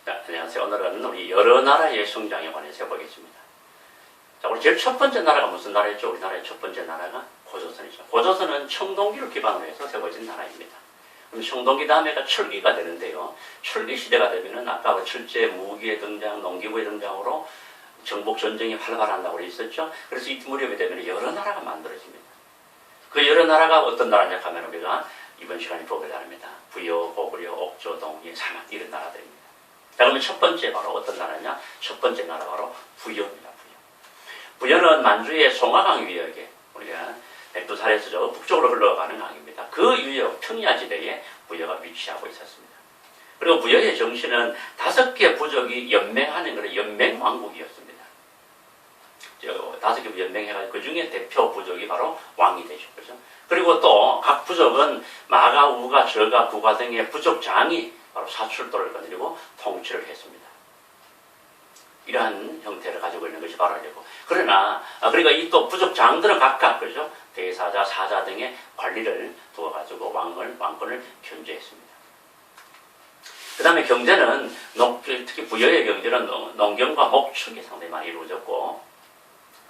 자, 안녕하세요. 오늘은 우리 여러 나라의 성장에 관해서 해보겠습니다. 자, 우리 제일 첫 번째 나라가 무슨 나라였죠? 우리나라의 첫 번째 나라가 고조선이죠. 고조선은 청동기를 기반으로 해서 세워진 나라입니다. 그럼 청동기 다음에가 철기가 되는데요. 철기 시대가 되면은 아까 철제 무기의 등장, 농기구의 등장으로 정복 전쟁이 활발한다고 했었죠. 그래서 이 무렵이 되면 여러 나라가 만들어집니다. 그 여러 나라가 어떤 나라냐 하면 우리가 이번 시간에 보게 합니다. 부여, 고구려, 옥조, 동이, 사막 이런 나라들입니다. 자, 그러면 첫 번째 바로 어떤 나라냐? 첫 번째 나라 바로 부여입니다. 부여는 만주의 송화강 유역에 우리가 백두산에서 저 북쪽으로 흘러가는 강입니다. 그 유역 평야지대에 부여가 위치하고 있었습니다. 그리고 부여의 정신은 5개 부족이 연맹하는 그런 연맹왕국이었습니다. 5개 연맹해가지고 그 중에 대표 부족이 바로 왕이 되죠. 그죠? 그리고 또 각 부족은 마가, 우가, 저가, 구가 등의 부족장이 바로 사출도를 거느리고 통치를 했습니다. 이러한 형태를 가지고 있는 것이 바로 이고 그러나 그러니까 이 또 부족장들은 각각 그죠 대사자, 사자 등의 관리를 두어가지고 왕권을 견제했습니다. 그 다음에 경제는 특히 부여의 경제는 농경과 목축이 상당히 많이 이루어졌고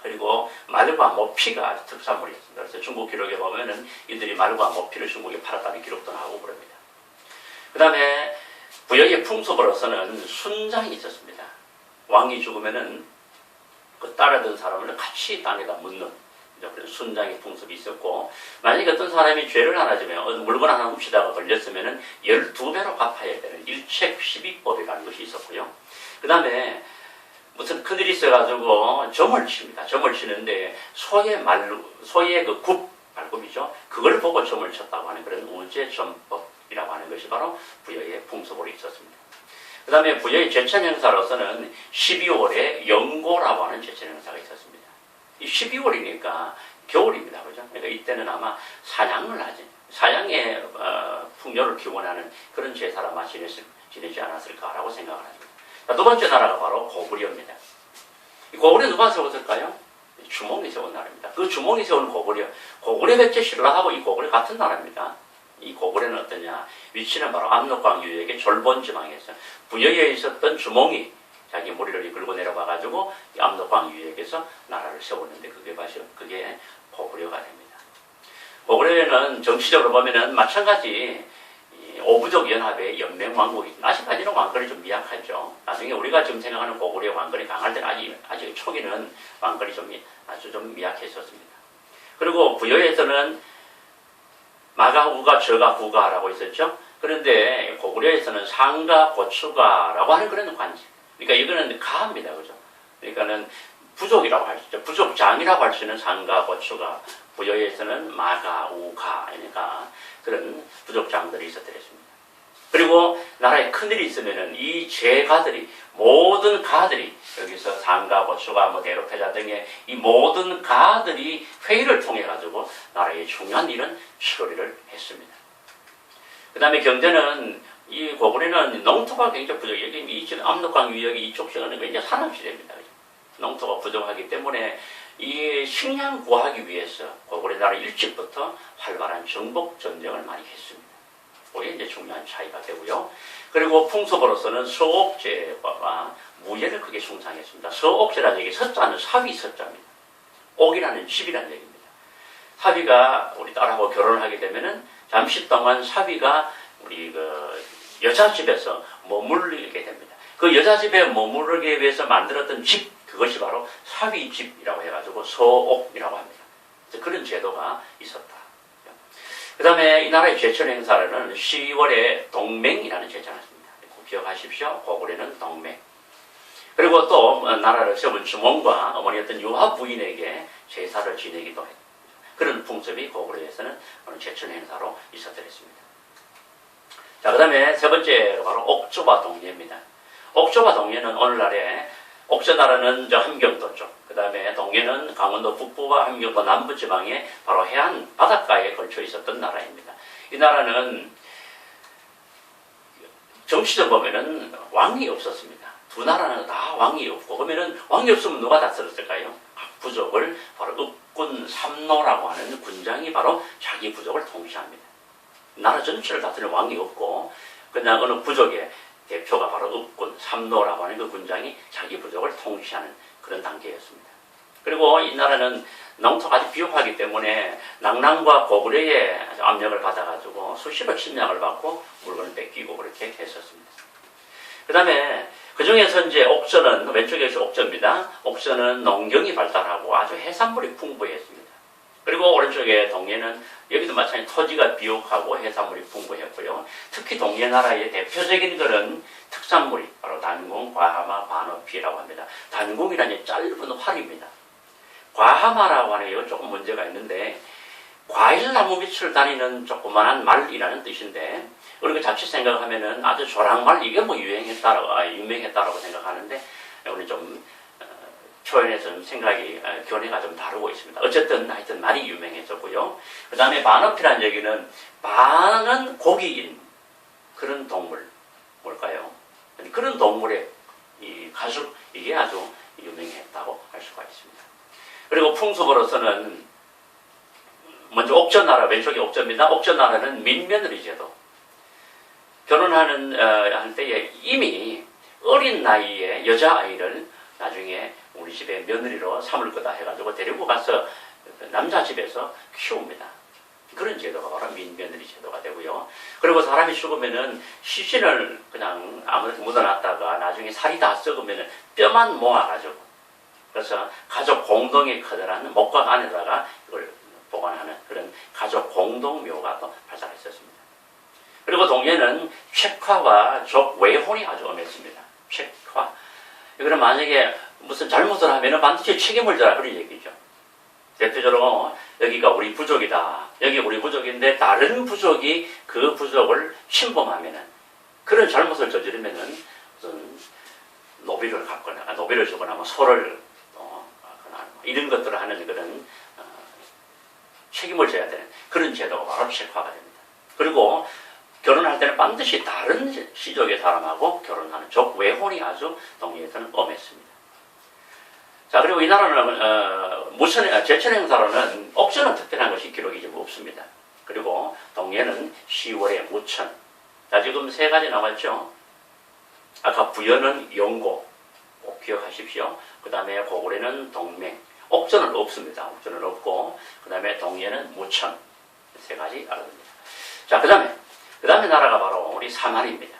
그리고 말과 모피가 특산물이었습니다. 그래서 중국 기록에 보면은 이들이 말과 모피를 중국에 팔았다는 기록도 나오고 그럽니다. 그 다음에 부여의 풍습으로서는 순장이 있었습니다. 왕이 죽으면은 그 따르던 사람을 같이 땅에다 묻는 그런 순장의 풍습이 있었고, 만약에 어떤 사람이 죄를 하나 지면 물건 하나 훔치다가 걸렸으면은 12배로 갚아야 되는 일책 12법이라는 것이 있었고요. 그 다음에 무슨 큰일이 있어가지고 점을 칩니다. 점을 치는데 소의 그 발굽이죠. 그걸 보고 점을 쳤다고 하는 그런 우제점법이라고 하는 것이 바로 부여의 풍습으로 있었습니다. 그 다음에 부여의 제천 행사로서는 12월에 영고라고 하는 제천 행사가 있었습니다. 이 12월이니까 겨울입니다. 그죠? 그러니까 이때는 아마 사냥을 하지. 사냥의 풍요를 기원하는 그런 제사를 아마 지내지 않았을까라고 생각을 합니다. 자, 두 번째 나라가 바로 고구려입니다. 이 고구려 누가 세웠을까요? 주몽이 세운 나라입니다. 그 주몽이 세운 고구려 백제 신라하고 이 고구려 같은 나라입니다. 이 고구려는 어떠냐? 위치는 바로 압록강 유역의 졸본 지방에서 부여에 있었던 주몽이 자기 무리를 이끌고 내려와가지고 이 압록강 유역에서 나라를 세웠는데 그게 고구려가 됩니다. 고구려는 정치적으로 보면은 마찬가지 오부족 연합의 연맹왕국이 아직까지는 왕권이 좀 미약하죠. 나중에 우리가 지금 생각하는 고구려 왕권이 강할 때는 아직 초기는 왕권이 아주 좀 미약했었습니다. 그리고 부여에서는 마가, 우가, 저가, 구가라고 있었죠. 그런데 고구려에서는 상가, 고추가라고 하는 그런 관지. 그러니까 이거는 가입니다. 그죠? 그러니까는 부족이라고 할 수 있죠. 부족장이라고 할 수 있는 상가, 고추가. 부여에서는 마가, 우가, 그러니까 그런 부족장들이 있었더랬습니다. 그리고 나라에 큰일이 있으면은 이 모든 가들이 여기서 상가, 고추가, 대로패자 등의 이 모든 가들이 회의를 통해 가지고 나라의 중요한 일은 처리를 했습니다. 그 다음에 경제는 이 고구려는 농토가 굉장히 부족해요. 이 압록강 유역이 이쪽 지역은 굉장히 산업시대입니다. 농토가 부족하기 때문에 이 식량 구하기 위해서 고구려 나라 일찍부터 활발한 정복 전쟁을 많이 했습니다. 그게 이제 중요한 차이가 되고요. 그리고 풍습으로서는 서옥제와 무예를 크게 숭상했습니다. 서옥제라는 얘기, 서자는 사위 서자입니다. 옥이라는 집이라는 얘기입니다. 사위가 우리 딸하고 결혼을 하게 되면은 잠시 동안 사위가 우리 그 여자 집에서 머무르게 됩니다. 그 여자 집에 머무르기 위해서 만들었던 집, 그것이 바로 사위집이라고 해가지고 서옥이라고 합니다. 그런 제도가 있었다. 그 다음에 이 나라의 제천 행사는 10월에 동맹이라는 제천을 했습니다. 기억하십시오. 고구려는 동맹. 그리고 또 나라를 세운 주몽과 어머니였던 유화 부인에게 제사를 지내기도 했습니다. 그런 풍습이 고구려에서는 제천 행사로 있었더랬습니다. 자, 그 다음에 세 번째 바로 옥조와 동예입니다. 옥조와 동예는 오늘날에 옥조나라는 함경도 쪽, 그 다음에 동예는 강원도 북부와 함경도 남부 지방에 바로 해안 바닷가에 걸쳐 있었던 나라입니다. 이 나라는 정치적으로 보면은 왕이 없었습니다. 두 나라는 다 왕이 없고, 그러면은 왕이 없으면 누가 다스렸을까요? 각 부족을 바로 읍군 삼노라고 하는 군장이 바로 자기 부족을 통치합니다. 나라 전체를 다스리는 왕이 없고, 그냥 어느 부족에 대표가 바로 읍군 삼노라고 하는 그 군장이 자기 부족을 통치하는 그런 단계였습니다. 그리고 이 나라는 농토가 아주 비옥하기 때문에 낭랑과 고구려의 압력을 받아가지고 수시로 침략을 받고 물건을 뺏기고 그렇게 했었습니다. 그 다음에 그 중에서 이제 옥저는, 왼쪽에 옥저입니다. 옥저는 농경이 발달하고 아주 해산물이 풍부했습니다. 그리고 오른쪽에 동해는 여기도 마찬가지 토지가 비옥하고 해산물이 풍부했고요. 특히 동해 나라의 대표적인 그런 특산물이 바로 단궁, 과하마, 반어피라고 합니다. 단궁이라는 짧은 활입니다. 과하마라고 하는 게 조금 문제가 있는데 과일나무 밑을 다니는 조그만한 말이라는 뜻인데 우리가 자칫 생각하면은 아주 조랑말 이게 뭐 유명했다라고 생각하는데 우리 좀 표현에서 좀 생각이 견해가 좀 다르고 있습니다. 어쨌든 하여튼 말이 유명해졌고요. 그 다음에 반어피라는 얘기는 반은 고기인 그런 동물 뭘까요? 그런 동물의 이 가죽 이게 아주 유명했다고 할 수가 있습니다. 그리고 풍습으로서는 먼저 옥저나라 왼쪽이 옥저입니다. 옥저나라는 민며느리 제도. 결혼하는 할 때에 이미 어린 나이에 여자아이를 나중에 우리 집에 며느리로 삼을 거다 해가지고 데리고 가서 남자 집에서 키웁니다. 그런 제도가 바로 민며느리 제도가 되고요. 그리고 사람이 죽으면은 시신을 그냥 아무렇게 묻어놨다가 나중에 살이 다 썩으면은 뼈만 모아가지고 그래서 가족 공동의 커다란 목각 안에다가 이걸 보관하는 그런 가족 공동묘가 또 발달했었습니다. 그리고 동해는 책화와 족 외혼이 아주 엄했습니다. 책화. 이거는 만약에 무슨 잘못을 하면 반드시 책임을 져라 그런 얘기죠. 대표적으로 여기가 우리 부족이다. 여기 우리 부족인데 다른 부족이 그 부족을 침범하면은 그런 잘못을 저지르면은 무슨 노비를 갖거나 노비를 주거나 뭐 소를 하거나 이런 것들을 하는 그런 책임을 져야 되는 그런 제도가 바로 책화가 됩니다. 그리고 결혼할 때는 반드시 다른 시족의 사람하고 결혼하는 족 외혼이 아주 동해에서는 엄했습니다. 자, 그리고 이 나라는 제천 행사로는 옥저는 특별한 것이 기록이 좀 없습니다. 그리고 동해는 10월에 무천. 자, 지금 세 가지 나왔죠. 아까 부여는 영고, 꼭 기억하십시오. 그 다음에 고구려는 동맹. 옥저는 없습니다. 옥저는 없고, 그 다음에 동해는 무천. 세 가지 알아둡니다. 자, 그 다음에 나라가 바로 우리 사만입니다.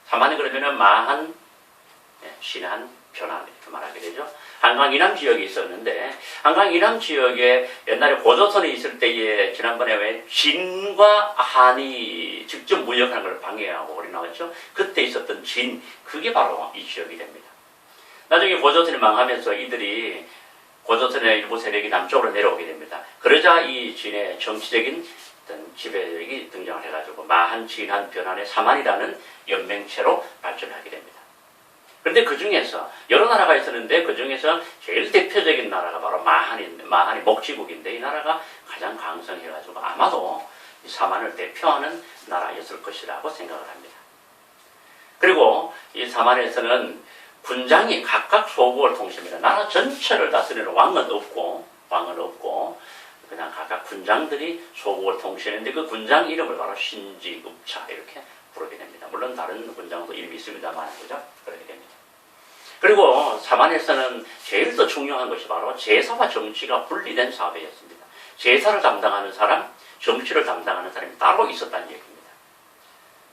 사만이 그러면은 마한, 신한, 편안 이렇게 말하게 되죠. 한강 이남 지역이 있었는데 한강 이남 지역에 옛날에 고조선이 있을 때에 지난번에 왜 진과 한이 직접 무역하는 걸 방해하고 그래 나왔죠. 그때 있었던 진 그게 바로 이 지역이 됩니다. 나중에 고조선이 망하면서 이들이 고조선의 일부 세력이 남쪽으로 내려오게 됩니다. 그러자 이 진의 정치적인 어떤 지배력이 등장을 해가지고 마한, 진한, 변한의 사만이라는 연맹체로 발전하게 됩니다. 그런데 그 중에서 여러 나라가 있었는데 그 중에서 제일 대표적인 나라가 바로 마한이 목지국인데 이 나라가 가장 강성해가지고 아마도 이 사만을 대표하는 나라였을 것이라고 생각을 합니다. 그리고 이 사만에서는 군장이 각각 소국을 통치합니다. 나라 전체를 다스리는 왕은 없고 그냥 각각 군장들이 소국을 통치하는데 그 군장 이름을 바로 신지읍차 이렇게 부르게 됩니다. 물론 다른 군장도 이름이 있습니다만 그죠? 그렇게 됩니다. 그리고 사만에서는 제일 더 중요한 것이 바로 제사와 정치가 분리된 사회였습니다. 제사를 담당하는 사람, 정치를 담당하는 사람이 따로 있었다는 얘기입니다.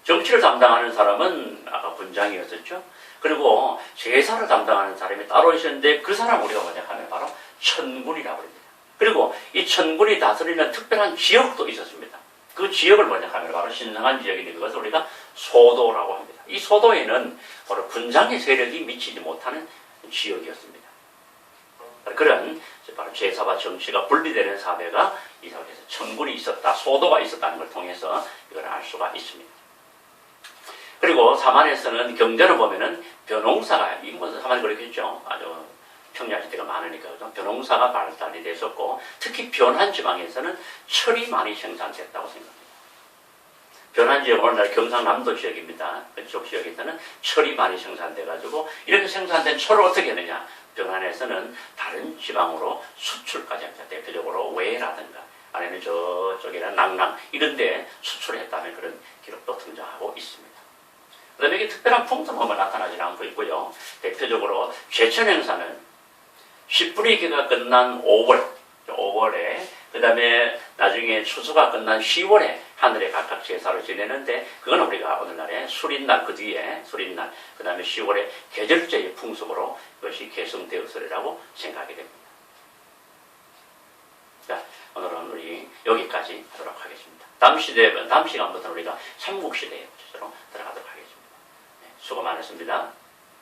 정치를 담당하는 사람은 아까 군장이었었죠. 그리고 제사를 담당하는 사람이 따로 있었는데 그 사람 우리가 뭐냐 하면 바로 천군이라고 합니다. 그리고 이 천군이 다스리는 특별한 지역도 있었습니다. 그 지역을 뭐냐 하면 바로 신성한 지역인데 그것을 우리가 소도라고 합니다. 이 소도에는 바로 군장의 세력이 미치지 못하는 지역이었습니다. 그런 바로 제사와 정치가 분리되는 사회가 이 사회에서 천군이 있었다, 소도가 있었다는 걸 통해서 이걸 알 수가 있습니다. 그리고 사만에서는 경제를 보면은 벼농사가 이뭐 사만이 그렇겠죠. 아주 평야지대가 많으니까 그죠? 벼농사가 발달이 됐었고 특히 변한 지방에서는 철이 많이 생산됐다고 생각합니다. 변한 지역 오늘날 경상남도 지역입니다. 그쪽 지역에서는 철이 많이 생산돼가지고 이렇게 생산된 철을 어떻게 하느냐? 변한에서는 다른 지방으로 수출까지 합니다. 대표적으로 외라든가 아니면 저쪽이나 낭랑 이런 데 수출을 했다는 그런 기록도 등장하고 있습니다. 그 다음에 이게 특별한 풍습만 나타나지 않고 있고요. 대표적으로 제천 행사는 씨뿌리기가 끝난 5월에 그 다음에 나중에 추수가 끝난 10월에 하늘에 각각 제사를 지내는데 그건 우리가 오늘날에 수린날 그 뒤에 수린날 그 다음에 10월에 계절제의 풍습으로 그것이 계승되었으리라고 생각이 됩니다. 자, 오늘은 우리 여기까지 하도록 하겠습니다. 다음 시간부터는 우리가 삼국시대의 구체로 들어가도록 하겠습니다. 네, 수고 많으셨습니다.